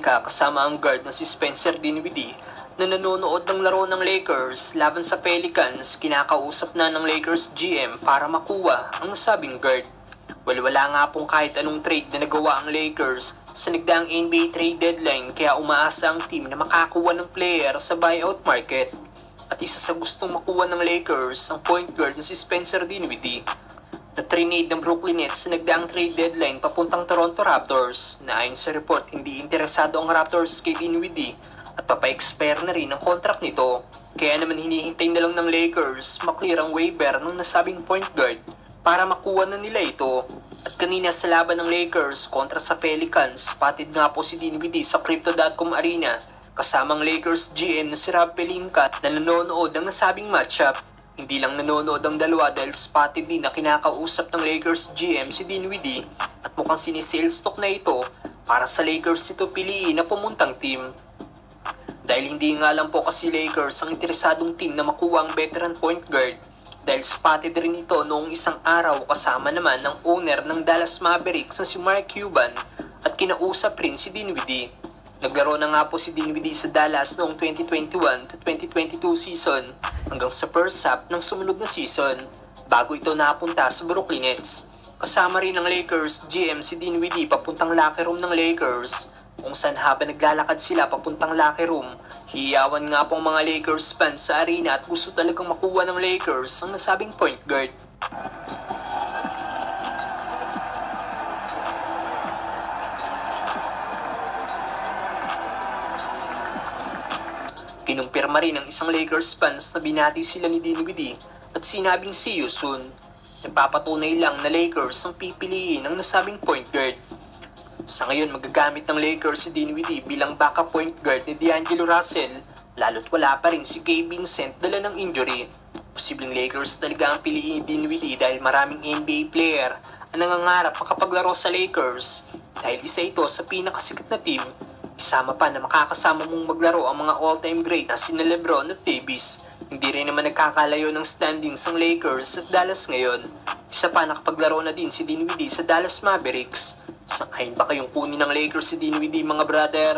Pelinka kasama ang guard na si Spencer Dinwiddie na nanonood ng laro ng Lakers laban sa Pelicans. Kinakausap na ng Lakers GM para makuha ang nasabing guard. Wala nga pong kahit anong trade na nagawa ang Lakers sa nagdaang NBA trade deadline, kaya umaasa ang team na makakuha ng player sa buyout market. At isa sa gustong makuha ng Lakers ang point guard na si Spencer Dinwiddie na trinade ng Brooklyn Nets sa nagdaang trade deadline papuntang Toronto Raptors, na ayon sa report hindi interesado ang Raptors kay Dinwiddie at papa-expire na rin ang contract nito. Kaya naman hinihintay na lang ng Lakers maklear ang waiver ng nasabing point guard para makuha na nila ito. At kanina sa laban ng Lakers kontra sa Pelicans, patid nga po si Dinwiddie sa Crypto.com Arena kasamang Lakers GM na si Rob Pelinka na nanonood ng nasabing matchup. Hindi lang nanonood ang dalawa dahil spotted din na kinakausap ng Lakers GM si Dinwiddie at mukhang sinisales talk na ito para sa Lakers ito piliin na pumuntang team. Dahil hindi nga lang po kasi Lakers ang interesadong team na makuha ang veteran point guard, dahil spotted rin ito noong isang araw kasama naman ng owner ng Dallas Mavericks na si Mark Cuban at kinausap rin si Dinwiddie. Naglaro na nga po si Dinwiddie sa Dallas noong 2021-2022 season hanggang sa first half ng sumunod na season bago ito napunta sa Brooklyn Nets. Kasama rin ng Lakers GM si Dinwiddie papuntang locker room ng Lakers, kung saan habang naglalakad sila papuntang locker room, hiyawan nga pong mga Lakers fans sa arena at gusto talagang makuha ng Lakers ang nasabing point guard. Kinumpirma rin ng isang Lakers fans na binati sila ni Dinwiddie at sinabing see you soon. Nagpapatunay lang na Lakers ang pipiliin ng nasabing point guard. Sa ngayon, magagamit ng Lakers si Dinwiddie bilang backup point guard ni D'Angelo Russell, lalo't wala pa rin si Gabe Vincent dala ng injury. Posibleng Lakers talaga ang piliin ni Dinwiddie dahil maraming NBA player ang nangangarap makapaglaro sa Lakers dahil isa ito sa pinakasikat na team. Isama pa na makakasama mong maglaro ang mga all-time great na sina LeBron at Davis. Hindi rin naman nagkakalayo ng standings ang Lakers at Dallas ngayon. Isa pa, nakapaglaro na din si Dinwiddie sa Dallas Mavericks. Sangkain ba kayong kunin ng Lakers si Dinwiddie, mga brother?